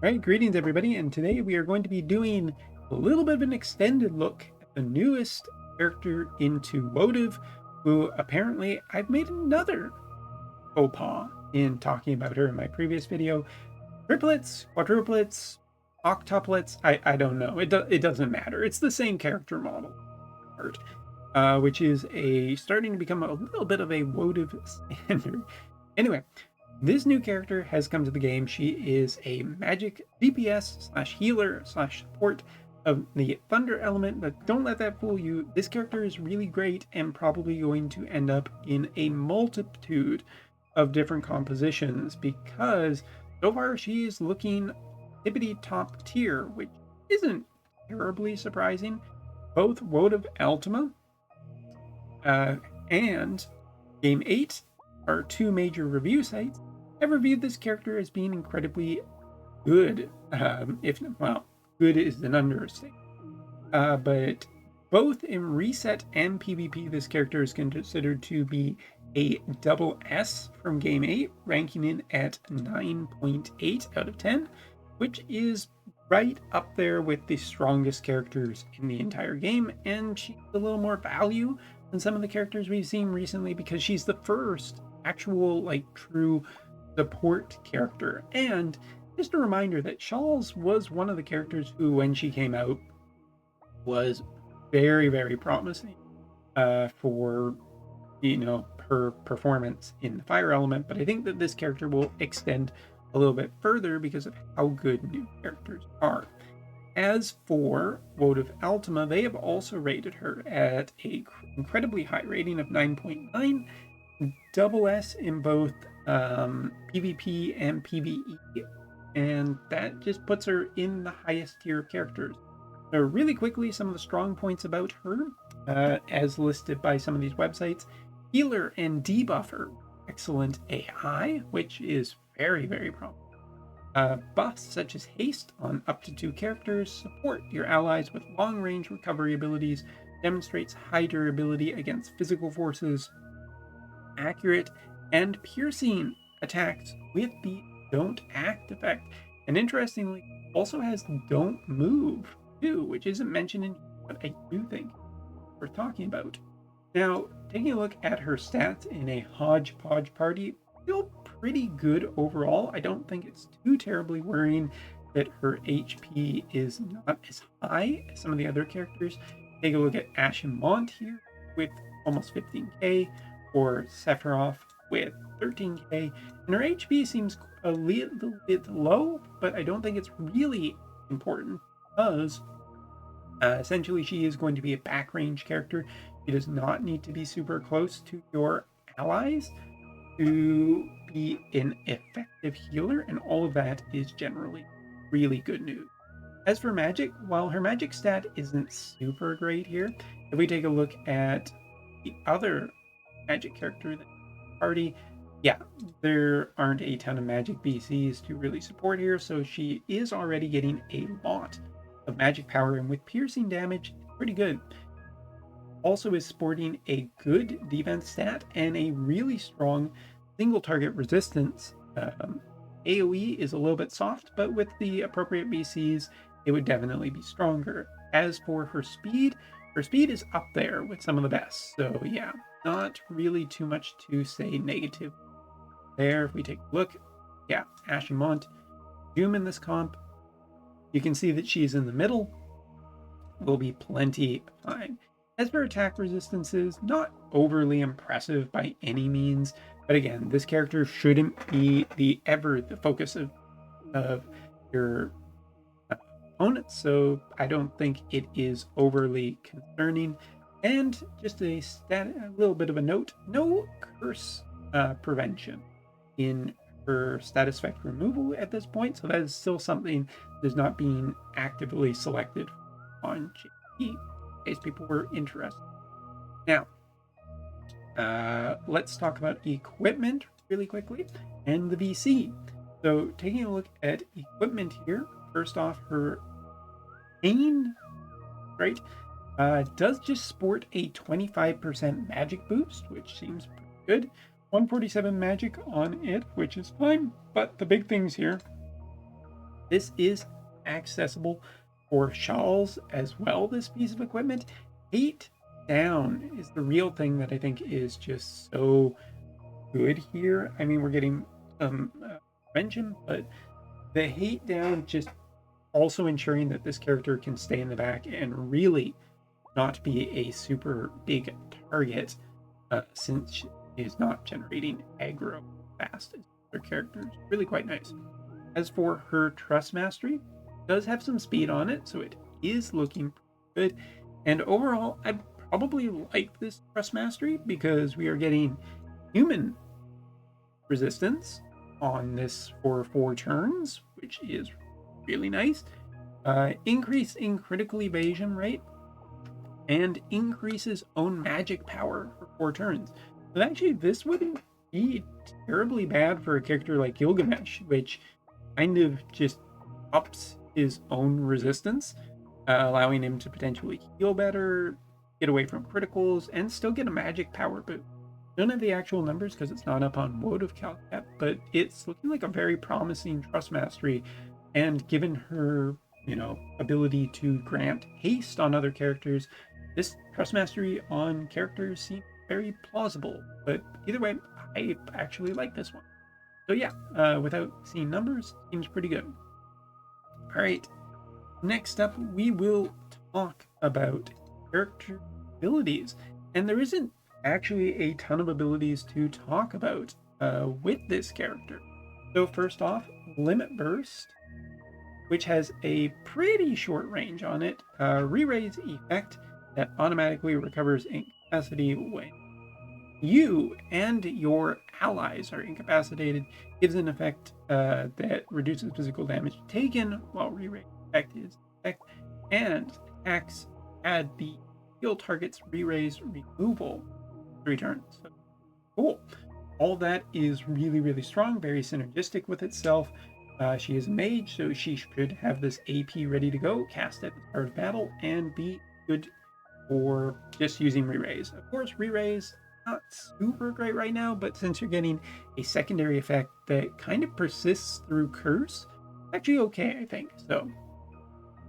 Right, greetings everybody, and today we are going to be doing a little bit of an extended look at the newest character into Wotv, who apparently I've made another faux pas in talking about her in my previous video. Triplets, quadruplets, octuplets, I don't know. It doesn't matter. It's the same character model art, which is starting to become a little bit of a Wotv standard. Anyway, this new character has come to the game. She is a magic DPS slash healer slash support of the thunder element, but don't let that fool you. This character is really great and probably going to end up in a multitude of different compositions because so far she is looking tippity top tier, which isn't terribly surprising. Both Wotv Ultima and Game 8 are two major review sites. I've reviewed this character as being incredibly good. Well, good is an understatement. But both in Reset and PvP, this character is considered to be a double S from Game 8, ranking in at 9.8 out of 10, which is right up there with the strongest characters in the entire game, and she's a little more value than some of the characters we've seen recently because she's the first actual, true support character. And just a reminder that Shawls was one of the characters who, when she came out, was very, very promising for, her performance in the fire element. But I think that this character will extend a little bit further because of how good new characters are. As for Wotv Ultima, they have also rated her at a incredibly high rating of 9.9, double S in both PvP and PvE, and that just puts her in the highest tier of characters. So really quickly, some of the strong points about her, as listed by some of these websites: healer and debuffer, excellent AI, which is very, very promising. Buffs such as haste on up to 2 characters, support your allies with long-range recovery abilities, demonstrates high durability against physical forces, accurate and piercing attacks with the don't act effect, and interestingly also has don't move too, which isn't mentioned in, but I do think worth talking about. Now, taking a look at her stats in a hodgepodge party, feel pretty good overall. I don't think it's too terribly worrying that her HP is not as high as some of the other characters. Take a look at Mont here with almost 15k, or Sephiroth with 13k, and her HP seems a little bit low, but I don't think it's really important because essentially she is going to be a back range character. She does not need to be super close to your allies to be an effective healer, and all of that is generally really good news. As for magic, while her magic stat isn't super great here, if we take a look at the other magic character in the party, yeah, there aren't a ton of magic BCs to really support here, so she is already getting a lot of magic power, and with piercing damage, pretty good. Also is sporting a good defense stat and a really strong single target resistance. AoE is a little bit soft, but with the appropriate BCs, it would definitely be stronger. As for her speed is up there with some of the best. So yeah, not really too much to say negative there. If we take a look, yeah, Mont, zoom in this comp, you can see that she's in the middle, will be plenty fine. As for attack resistances, not overly impressive by any means, but again, this character shouldn't be the focus of your opponents, so I don't think it is overly concerning. And just a little bit of a note: no curse prevention in her status effect removal at this point, so that is still something that is not being actively selected on GP, in case people were interested. Now, let's talk about equipment really quickly and the VC. So taking a look at equipment here, first off, her Pain, right, does just sport a 25% magic boost, which seems pretty good. 147 magic on it, which is fine, but the big things here This is accessible for shawls as well, this piece of equipment. Hate down is the real thing that I think is just so good here. I mean, we're getting some prevention, but the hate down just also ensuring that this character can stay in the back and really not be a super big target, since she is not generating aggro fast as other characters. Really quite nice. As for her Trust Mastery, it does have some speed on it, so it is looking good. And overall, I'd probably like this Trust Mastery because we are getting human resistance on this for 4 turns, which is really nice. Increase in critical evasion rate and increases own magic power for 4 turns. But actually, this wouldn't be terribly bad for a character like Gilgamesh, which kind of just ups his own resistance, allowing him to potentially heal better, get away from criticals, and still get a magic power boost. Don't have the actual numbers because it's not up on Wotv Calcat, but it's looking like a very promising Trust Mastery, and given her, ability to grant haste on other characters, this Trust Mastery on characters seems very plausible. But either way, I actually like this one. So yeah, without seeing numbers, seems pretty good. All right, next up, we will talk about character abilities. And there isn't actually a ton of abilities to talk about with this character. So first off, Limit Burst, which has a pretty short range on it. Re-raise effect that automatically recovers incapacity when you and your allies are incapacitated, gives an effect that reduces physical damage taken while re-raise effect is effect, and attacks add the heal target's re-raise removal 3 turns. So, cool. All that is really, really strong, very synergistic with itself. She is a mage, so she should have this AP ready to go, cast at the start of battle, and be good for just using re-raise. Of course, re-raise not super great right now, but since you're getting a secondary effect that kind of persists through curse, actually okay, I think. So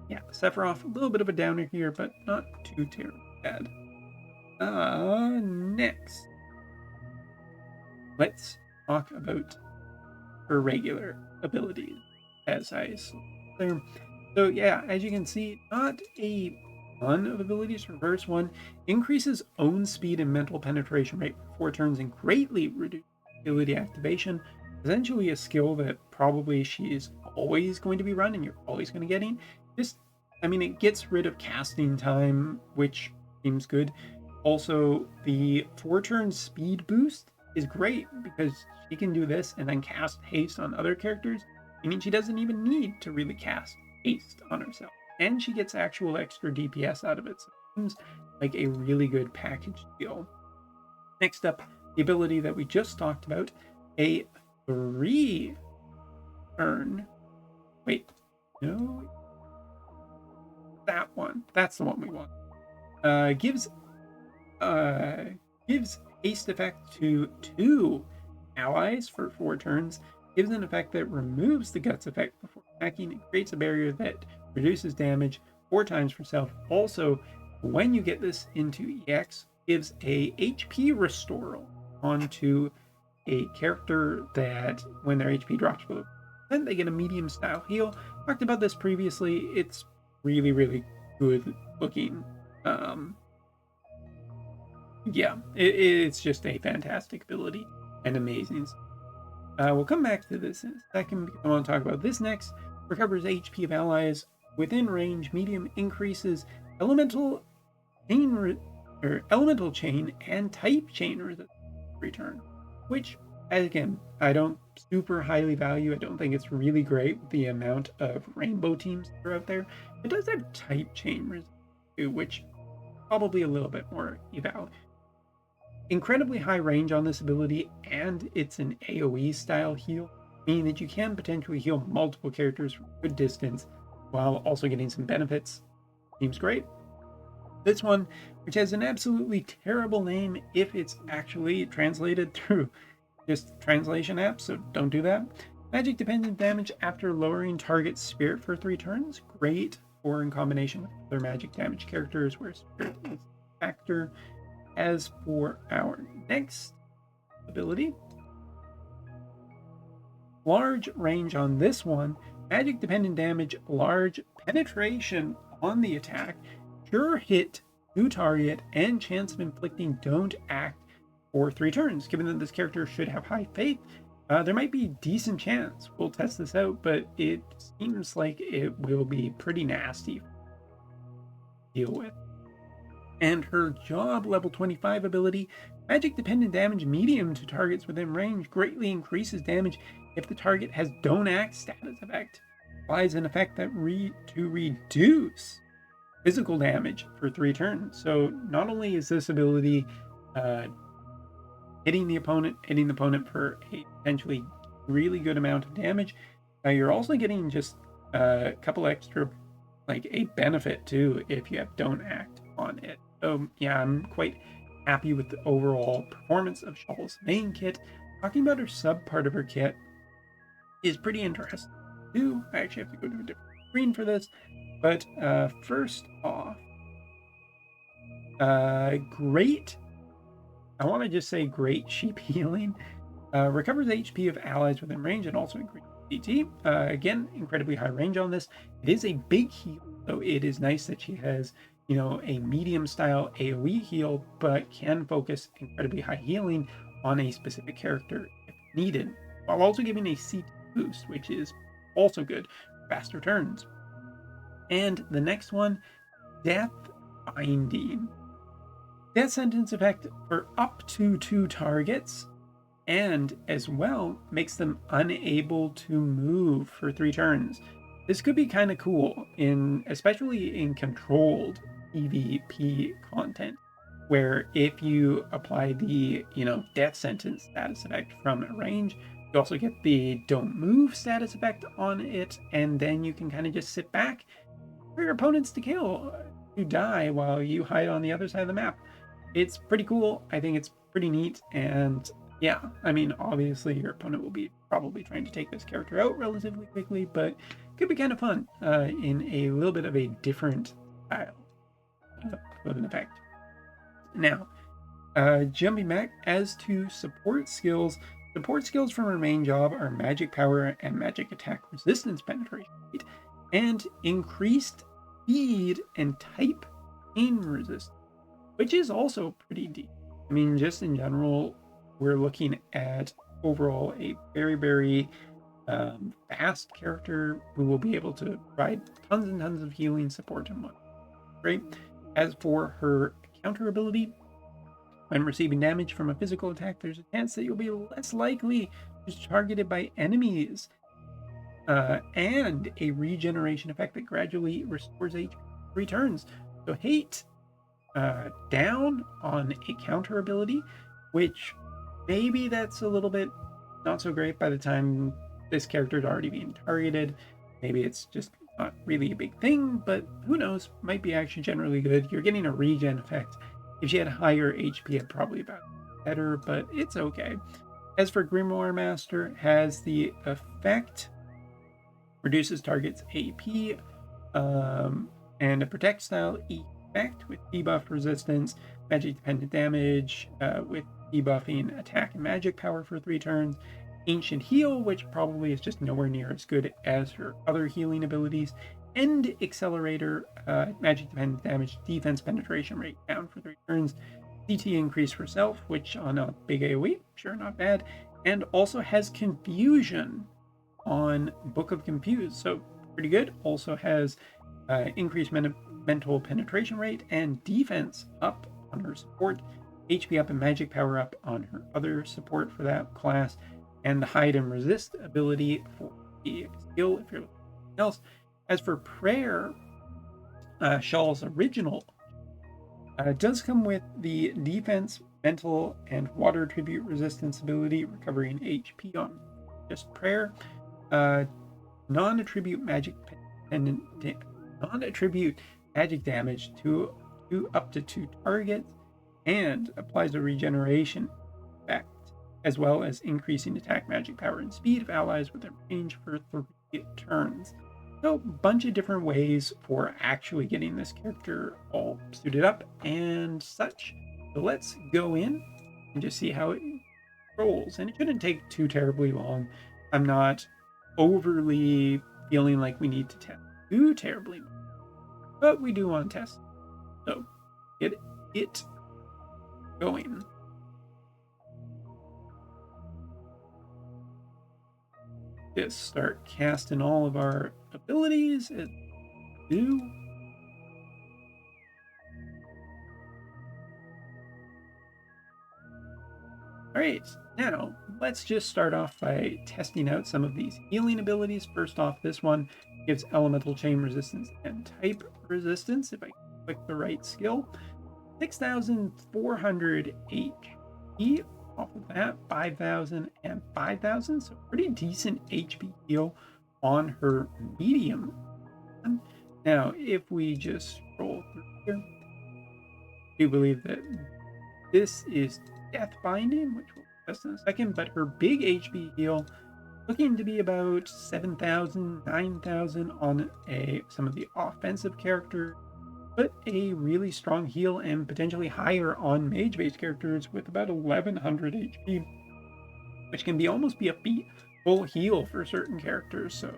yeah, Sephiroth, a little bit of a downer here, but not too terribly bad. Next, let's talk about her regular abilities as I there. So yeah, as you can see, not a ton of abilities. Her first one increases own speed and mental penetration rate for 4 turns and greatly reduces ability activation. Essentially a skill that probably she is always going to be running, you're always going to get in. It gets rid of casting time, which seems good. Also, the 4 turn speed boost is great because she can do this and then cast haste on other characters, meaning she doesn't even need to really cast haste on herself. And she gets actual extra DPS out of it, so it seems like a really good package deal. Next up, the ability that we just talked about, a 3 turn. Wait, no, that one. That's the one we want. Gives haste effect to 2 allies for 4 turns. Gives an effect that removes the guts effect before attacking. It creates a barrier that reduces damage 4 times for self. Also, when you get this into EX, gives a HP restoral onto a character that when their HP drops below, then they get a medium style heal. Talked about this previously. It's really, really good looking. It's just a fantastic ability and amazing. We'll come back to this in a second because I want to talk about this next. Recovers HP of allies within range. Medium increases elemental chain and type chain resistance return, which again I don't super highly value. I don't think it's really great with the amount of rainbow teams that are out there. It does have type chain resistance too, which probably a little bit more eval. Incredibly high range on this ability, and it's an AoE style heal, meaning that you can potentially heal multiple characters from a good distance while also getting some benefits. Seems great. This one, which has an absolutely terrible name if it's actually translated through just translation apps, so don't do that. Magic dependent damage after lowering target's spirit for 3 turns. Great or in combination with other magic damage characters where spirit is a factor. As for our next ability, large range on this one. Magic dependent damage, large penetration on the attack, sure hit to target, and chance of inflicting don't act for 3 turns. Given that this character should have high faith, there might be decent chance. We'll test this out, but it seems like it will be pretty nasty to deal with. And her job level 25 ability, magic dependent damage medium to targets within range, greatly increases damage if the target has don't act status effect. Applies an effect that to reduce physical damage for 3 turns. So not only is this ability hitting the opponent for a potentially really good amount of damage, you're also getting just a couple extra, like a benefit too, if you have don't act on it. So yeah, I'm quite happy with the overall performance of Shawl's main kit. Talking about her sub part of her kit is pretty interesting too. I actually have to go to a different screen for this, but first off, great. I want to just say great sheep healing. Recovers HP of allies within range and also increases CT. Again, incredibly high range on this. It is a big heal, so it is nice that she has, you know, a medium style AoE heal, but can focus incredibly high healing on a specific character if needed, while also giving a CT boost, which is also good for faster turns. And the next one, Death Binding. Death sentence effect for up to 2 targets, and as well makes them unable to move for 3 turns. This could be kind of cool, especially in controlled PvP content, where if you apply the death sentence status effect from a range, you also get the don't move status effect on it, and then you can kind of just sit back for your opponents to kill, to die while you hide on the other side of the map. It's pretty cool. I think it's pretty neat, and yeah, I mean, obviously your opponent will be probably trying to take this character out relatively quickly, but it could be kind of fun in a little bit of a different style of an effect. Now, jumping back as to support skills from her main job are magic power and magic attack resistance penetration rate, and increased speed and type pain resistance, which is also pretty deep. I mean, just in general, we're looking at overall a very, very fast character who will be able to provide tons and tons of healing support and whatnot. Right? As for her counter ability, when receiving damage from a physical attack, there's a chance that you'll be less likely to be targeted by enemies, and a regeneration effect that gradually restores HP 3 turns. So hate down on a counter ability, which maybe that's a little bit not so great by the time this character is already being targeted. Maybe it's just not really a big thing, but who knows, might be actually generally good. You're getting a regen effect. If she had higher HP, I'd probably about better, but it's okay. As for Grimoire Master, has the effect reduces target's AP, and a protect style effect with debuff resistance, magic dependent damage, with debuffing attack and magic power for 3 turns, ancient heal, which probably is just nowhere near as good as her other healing abilities, end accelerator, magic dependent damage, defense penetration rate down for 3 turns, CT increase for self, which on a big AoE, sure, not bad, and also has confusion on Book of Confuse, so pretty good. Also has increased mental penetration rate and defense up on her support, HP up and magic power up on her other support for that class, and the hide and resist ability for the skill if you're looking for something else. As for prayer, Shawl's original does come with the defense, mental, and water tribute resistance ability, recovering HP on just prayer. Non-attribute magic damage to up to 2 targets, and applies a regeneration effect as well as increasing attack, magic power, and speed of allies within range for 3 turns. So, a bunch of different ways for actually getting this character all suited up and such. So let's go in and just see how it rolls. And it shouldn't take too terribly long. I'm not overly feeling like we need to test too terribly much, but we do want to test. So get it going. Just start casting all of our abilities as do. Alright, now let's just start off by testing out some of these healing abilities. First off, this one gives elemental chain resistance and type resistance if I click the right skill. 6,400 HP off of that, 5,000 and 5,000, so pretty decent HP heal on her medium. Now, if we just scroll through here, I do believe that this is Death Binding, which we'll test in a second, but her big HP heal looking to be about 7,000, 9,000 on some of the offensive characters, but a really strong heal and potentially higher on mage-based characters with about 1,100 HP, which can almost be a full heal for certain characters. So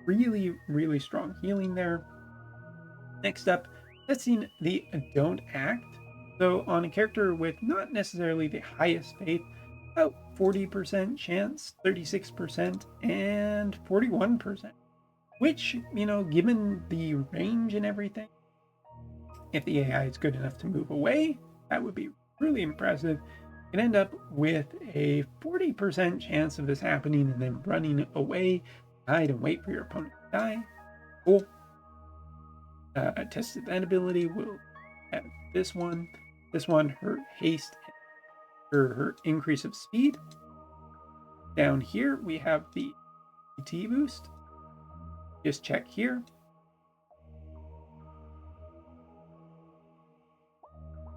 really, really strong healing there. Next up, testing the Don't Act. So on a character with not necessarily the highest faith, about 40% chance, 36%, and 41%. Which, given the range and everything, if the AI is good enough to move away, that would be really impressive. You can end up with a 40% chance of this happening and then running away, hide and wait for your opponent to die. Cool. Tested that ability. We'll have this one. This one, her haste, her increase of speed. Down here, we have the PT boost. Just check here.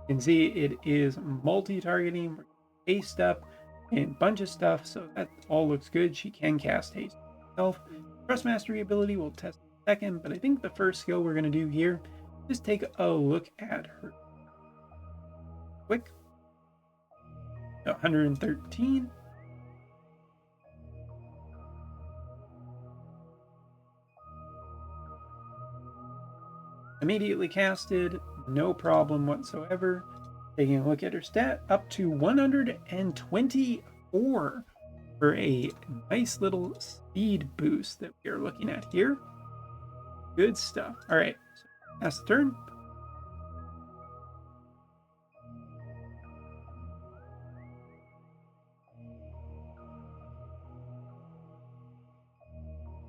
You can see it is multi-targeting, haste up, and a bunch of stuff, so that all looks good. She can cast haste herself. Trust Mastery ability we'll test in a second, but I think the first skill we're going to do here is take a look at her quick. 113. Immediately casted, no problem whatsoever. Taking a look at her stat, up to 124 for a nice little speed boost that we are looking at here. Good stuff. All right, so pass the turn.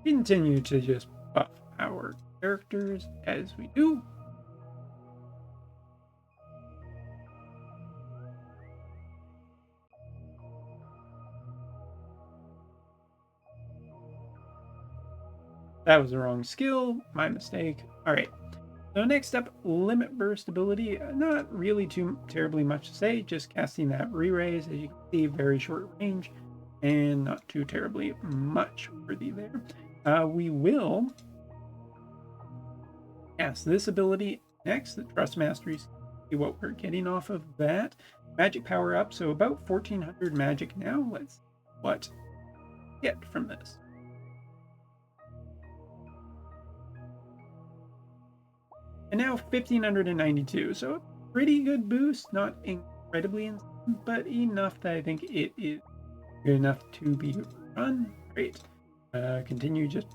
Continue to just buff our characters as we do. That was the wrong skill, my mistake. All right, so next up, limit burst ability. Not really too terribly much to say, just casting that re-raise. As you can see, very short range and not too terribly much worthy there. We will cast this ability next, the Trust Mastery. See what we're getting off of that. Magic power up, so about 1,400 magic now. Let's see what we get from this. And now 1,592, so a pretty good boost. Not incredibly insane, but enough that I think it is good enough to be run. Great. Continue just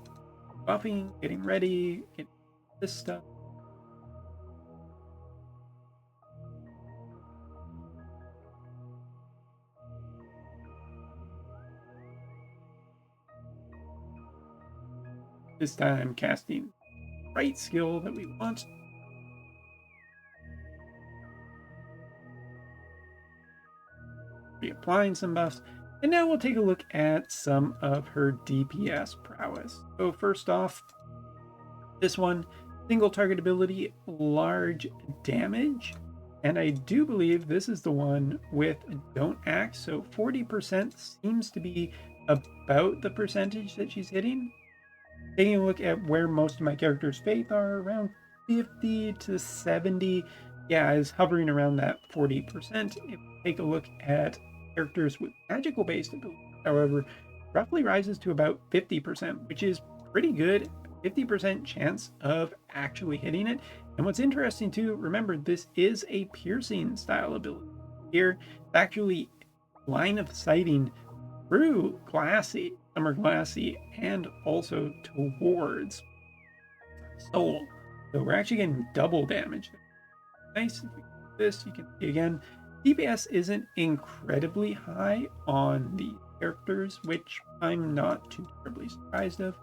buffing, getting ready, getting this stuff. This time casting right skill that we want. Reapplying some buffs. And now we'll take a look at some of her DPS prowess. So first off, this one, single target ability, large damage. And I do believe this is the one with Don't Act. So 40% seems to be about the percentage that she's hitting. Taking a look at where most of my characters' faith are, around 50 to 70. Yeah, is hovering around that 40%. If we take a look at characters with magical based abilities, however, roughly rises to about 50%, which is pretty good. 50% chance of actually hitting it. And what's interesting too, remember, this is a piercing style ability. Here, it's actually line of sighting through glassy, summer glassy, and also towards soul. So we're actually getting double damage. Nice. If we do this, you can see again, DPS isn't incredibly high on the characters, which I'm not too terribly surprised of.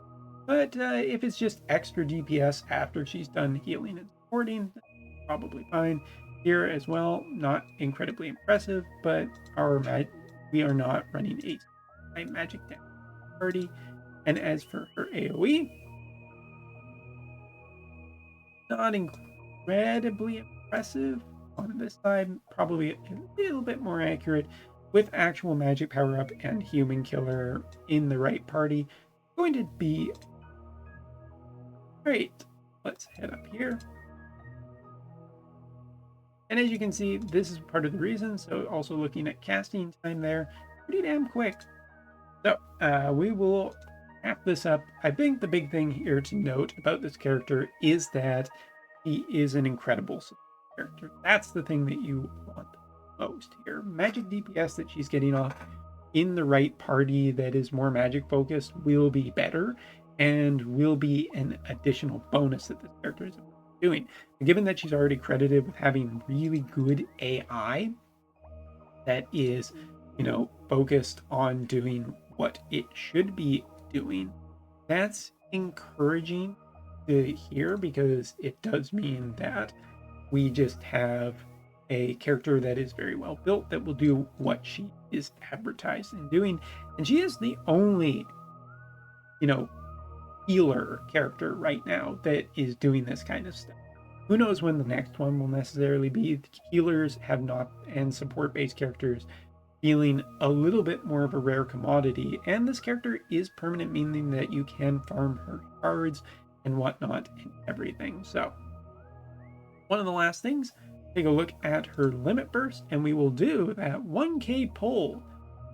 But if it's just extra DPS after she's done healing and supporting, that's probably fine. Here as well, not incredibly impressive, but we are not running a magic damage party. And as for her AoE, not incredibly impressive on this side, probably a little bit more accurate with actual magic power up and human killer in the right party. Going to be great. Let's head up here. And as you can see, this is part of the reason. So also looking at casting time there, pretty damn quick. So we will wrap this up. I think the big thing here to note about this character is that he is an incredible character. That's the thing that you want most here. Magic DPS that she's getting off in the right party that is more magic focused will be better and will be an additional bonus that this character is doing. And given that she's already credited with having really good AI that is, focused on doing what it should be doing, that's encouraging to hear, because it does mean that we just have a character that is very well built that will do what she is advertised and doing. And she is the only, healer character right now that is doing this kind of stuff. Who knows when the next one will necessarily be. The healers have not, and support-based characters feeling a little bit more of a rare commodity, and this character is permanent, meaning that you can farm her cards and whatnot and everything. So one of the last things, take a look at her limit burst, and we will do that 1k pull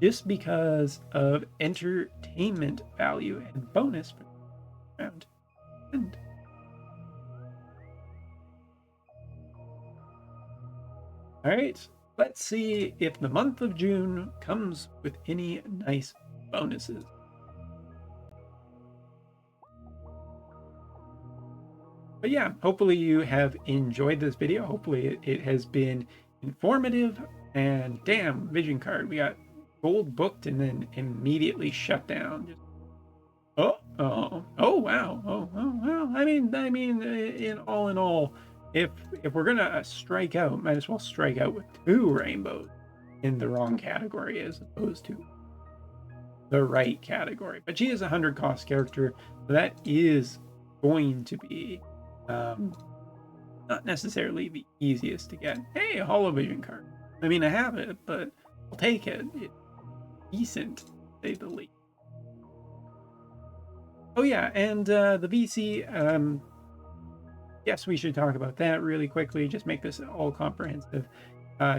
just because of entertainment value and bonus for the round. And all right, let's see if the month of June comes with any nice bonuses. But yeah, hopefully you have enjoyed this video. Hopefully it has been informative. And damn, vision card, we got gold booked and then immediately shut down. Just, oh wow. Oh well. I mean, in all, if we're gonna strike out, might as well strike out with 2 rainbows in the wrong category as opposed to the right category. But she is a 100 cost character, so that is going to be not necessarily the easiest to get. Hey, a holo vision card. I mean, I have it, but I'll take it. It's decent, to say the least. Oh yeah, and the VC, yes, we should talk about that really quickly. Just make this all comprehensive.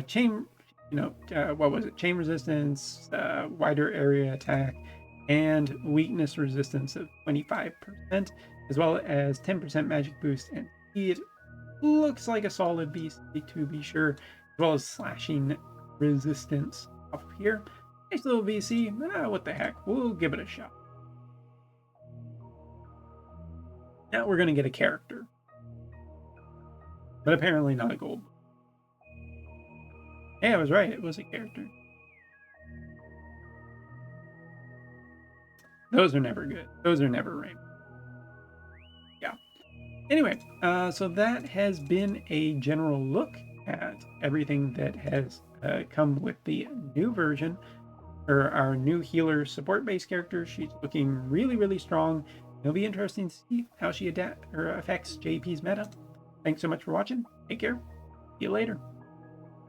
Chain, what was it? Chain resistance, wider area attack, and weakness resistance of 25%, as well as 10% magic boost and speed. Looks like a solid VC to be sure, as well as slashing resistance up here. Nice little VC. What the heck? We'll give it a shot. Now we're going to get a character, but apparently not a gold. Yeah, I was right. It was a character. Those are never good. Those are never rainbow. Yeah. Anyway, so that has been a general look at everything that has come with the new version, or our new healer support-based character. She's looking really, really strong. It'll be interesting to see how she affects JP's meta. Thanks so much for watching. Take care. See you later.